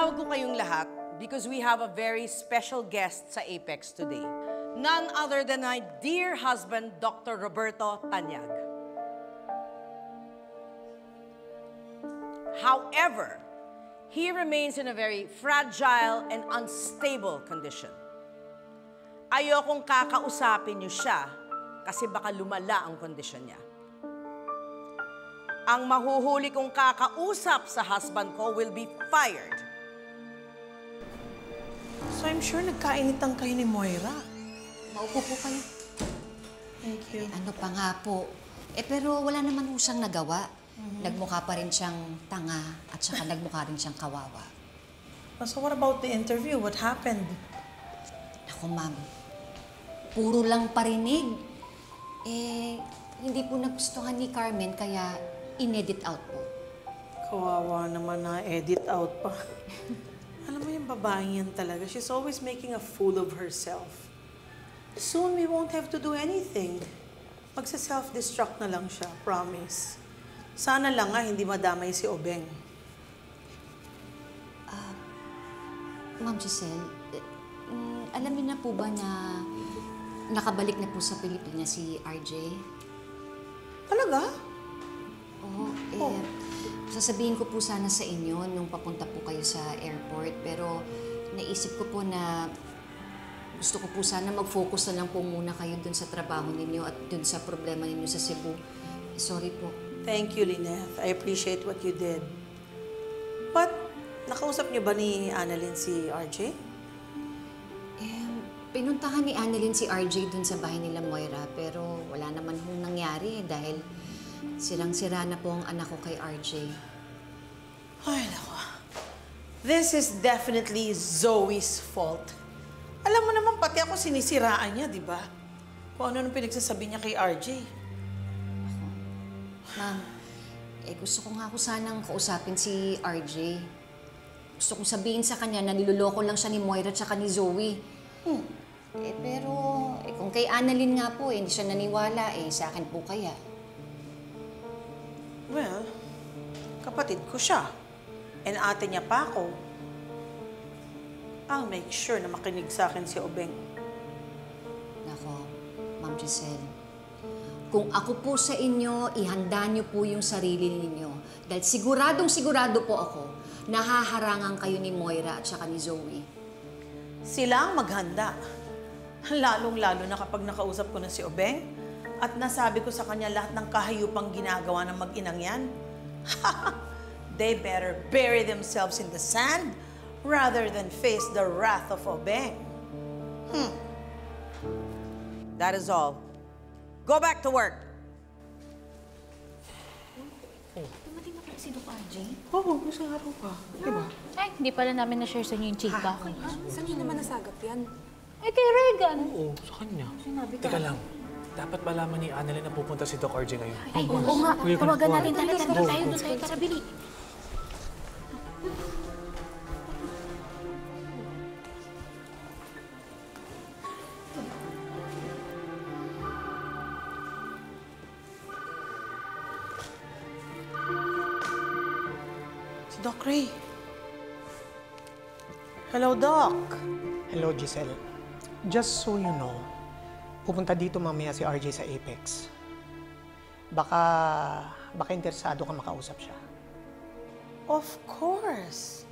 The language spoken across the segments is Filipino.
Pinatawag ko kayong lahat because we have a very special guest sa Apex today. None other than my dear husband, Dr. Roberto Tanyag. However, he remains in a very fragile and unstable condition. Ayokong kakausapin niyo siya kasi baka lumala ang kondisyon niya. Ang mahuhuli kong kakausap sa husband ko will be fired. So I'm sure nagkainitan kayo ni Moira. Maupo po kayo. Thank you. Ano pa nga po. Pero wala naman po siyang nagawa. Nagmukha pa rin siyang tanga at saka nagmukha rin siyang kawawa. So what about the interview? What happened? Naku, ma'am. Puro lang parinig. Hindi po nagustuhan ni Carmen kaya in-edit out po. Kawawa naman na edit out pa. Alam mo yung babaeng yan talaga. She's always making a fool of herself. Soon we won't have to do anything. Magsa-self-destruct na lang siya, promise. Sana lang nga hindi madamay si Obeng. Ma'am Giselle, alam niyo na po ba na nakabalik na po sa Pilipinas si RJ? Talaga? Oo, sasabihin ko po sana sa inyo nung papunta po kayo sa airport, pero naisip ko po na gusto ko po sana mag-focus na lang po muna kayo dun sa trabaho ninyo at dun sa problema ninyo sa Cebu. Sorry po. Thank you, Lynette. I appreciate what you did. But, nakausap niyo ba ni Annalyn si RJ? Pinuntahan ni Annalyn si RJ dun sa bahay nila Moira, pero wala naman hong nangyari dahil sirang-sira na po ang anak ko kay RJ. Ay, naku. This is definitely Zoe's fault. Alam mo naman, pati ako sinisiraan niya, di ba? Kung ano nung pinagsasabi niya kay RJ. Ma'am, gusto ko nga ako sanang kausapin si RJ. Gusto kong sabihin sa kanya na niloloko lang siya ni Moira at saka ni Zoe. Pero kung kay Annalyn nga po, hindi siya naniwala, sa akin po kaya. Well, kapatid ko siya. And ate niya pa ako. I'll make sure na makinig sa akin si Obeng. Nako, Ma'am Giselle. Kung ako po sa inyo, ihanda niyo po yung sarili ninyo. Dahil siguradong-sigurado po ako, nahaharangan kayo ni Moira at saka ni Zoe. Sila ang maghanda. Lalong-lalo na kapag nakausap ko na si Obeng at nasabi ko sa kanya lahat ng kahayupang ginagawa ng mag-inang yan. They better bury themselves in the sand rather than face the wrath of Obeng. That is all. Go back to work. Dumating na pala si Doc RJ? Oo, isang araw pa. Diba? Ay, hindi pala namin na-share sa inyo yung chika ko. Saan niyo naman nasagap yan? Kay Regan. Oo, sa kanya. Teka lang. Dapat malaman ni Annalyn na pupunta si Doc RJ ngayon. Ay, oo nga. Tawagan natin talaga. Doon tayo. Tara, bili. Si Doc Ray. Hello, Doc. Hello, Giselle. Just so you know, pupunta dito mamaya si RJ sa Apex. Baka interesado ka makausap siya. Of course.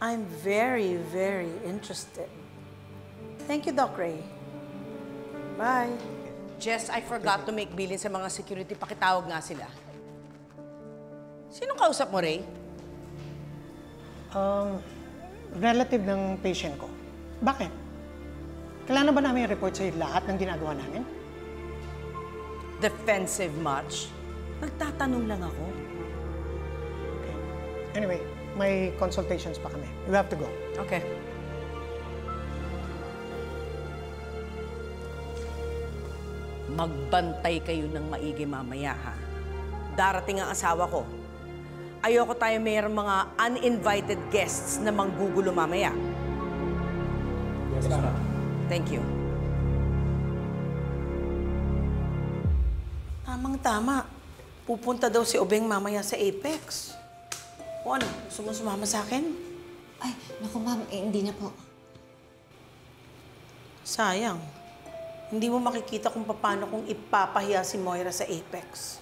I'm very, very interested. Thank you, Doc Ray. Bye. Jess, I forgot to make billing sa mga security. Pakitawag nga sila. Sinong kausap mo, Ray? Relative ng patient ko. Bakit? Kailangan ba namin i-report sa'yo lahat ng ginagawa namin? Defensive much? Nagtatanong lang ako. Okay. Anyway, may consultations pa kami. We have to go. Okay. Magbantay kayo ng maigi mamaya, ha? Darating ang asawa ko. Ayoko tayo mayroong mga uninvited guests na manggugulo mamaya. Yes, ma'am. Thank you. Tamang-tama. Pupunta daw si Obeng mamaya sa Apex. O ano, gusto mo sumama sa akin? Ay, naku ma'am, hindi na po. Sayang. Hindi mo makikita kung paano kung ipapahiya si Moira sa Apex.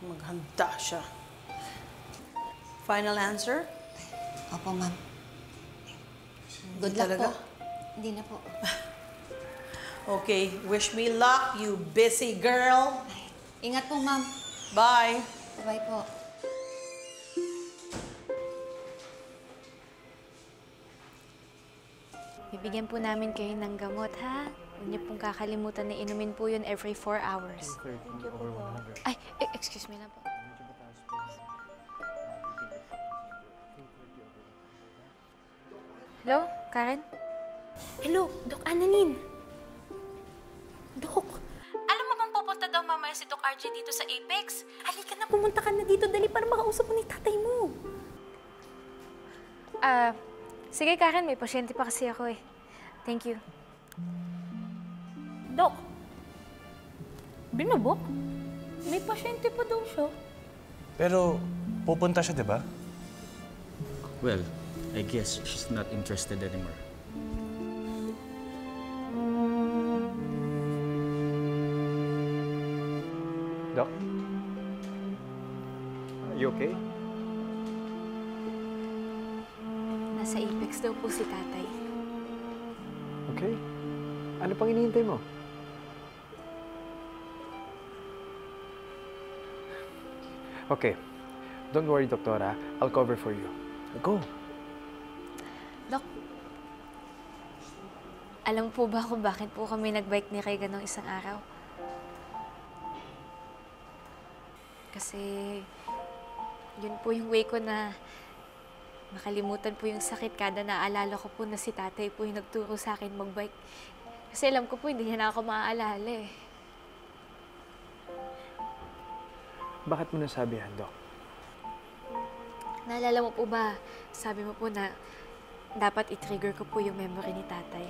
Maghanda siya. Final answer? Opo, ma'am. Good Hindi luck talaga? po. Hindi na po. Okay, wish me luck, you busy girl. Ingat po, ma'am. Bye. Bye po. Bibigyan po namin kayo ng gamot, ha? Huwag niyo pong kakalimutan na inumin po yun every 4 hours. Ay, excuse me lang po. Hello, Karen? Hello, Doc Ananin. Doc, alam mo bang pupunta daw mamaya si Doc RJ dito sa Apex? Halika na, pumunta ka na dito, dali para makausap mo ni tatay mo. Sige Karen, may pasyente pa kasi ako eh. Thank you. Doc, binubok? May pasyente pa daw siya. Pero pupunta siya, di ba? Well, I guess she's not interested anymore. Doc? Are you okay? Nasa Apex daw po si tatay. Okay. Ano pang hinihintay mo? Okay. Don't worry, Doktora. I'll cover for you. Go. Dok, alam po ba kung bakit po kami nagbike ni Regan nung isang araw? Kasi yun po yung way ko na makalimutan po yung sakit kada naalala ko po na si tatay po yung nagturo sa akin magbike. Kasi alam ko po hindi niya na ako maaalala eh. Bakit mo nasabi yan, Doc? Naalala mo po ba, sabi mo po na dapat i-trigger ko po yung memory ni tatay.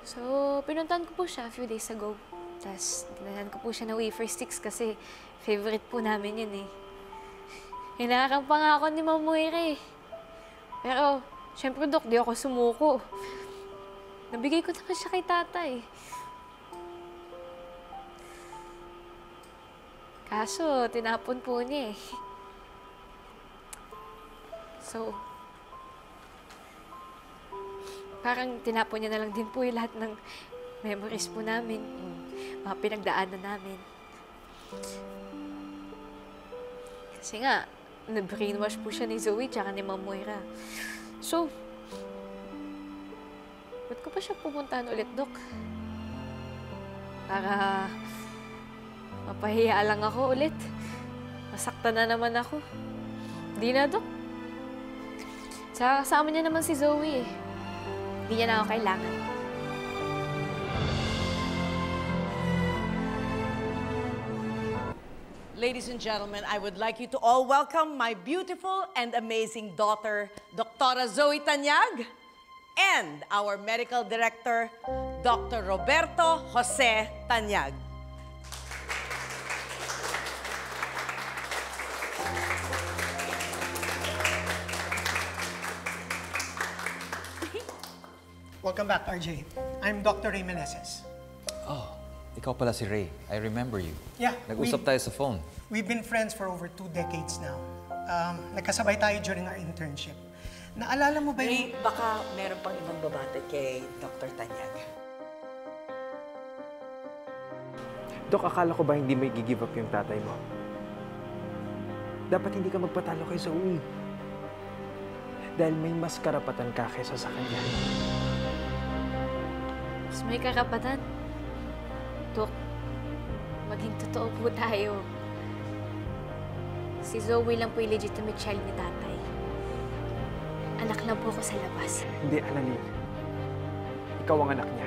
So, pinuntahan ko po siya a few days ago. Tapos, dinahan ko po siya ng wafer sticks kasi favorite po namin yun eh. Hinakang pa nga ako ni Ma'am Moira eh. Pero, syempre, Dok, di ako sumuko. Nabigay ko naman siya kay tatay. Kaso, tinapon po niya eh. So, parang tinapon niya na lang din po yung lahat ng memories po namin, yung mga pinagdaanan namin. Kasi nga, na-brainwash po siya ni Zoe tsaka ni Ma'am Moira. So, ba't ko pa siya pupuntahan ulit, Dok? Para mapahiya lang ako ulit. Masaktan na naman ako. Di na, Dok. Saka kasama niya naman si Zoe eh. Hindi niya na ako kailangan. Ladies and gentlemen, I would like you to all welcome my beautiful and amazing daughter, Dr. Zoe Tanyag, and our medical director, Dr. Roberto Jose Tanyag. Welcome back, RJ. I'm Dr. Ray Meneses. Oh, ikaw pala si Ray. I remember you. Yeah. Nag-usap tayo sa phone. We've been friends for over 2 decades now. Nagkasabay tayo during our internship. Naalala mo ba yung... Baka meron pang ibang babate kay Dr. Tanyag. Doc, akala ko ba hindi may give up yung tatay mo? Dapat hindi ka magpatalo kay Zoe. Dahil may mas karapatan ka kaysa sa kanya. Mas may karapatan. Dok, maging totoo po tayo. Si Zoe lang po yung legitimate child ni tatay. Anak lang po ako sa labas. Hindi, Annalyn. Ikaw ang anak niya.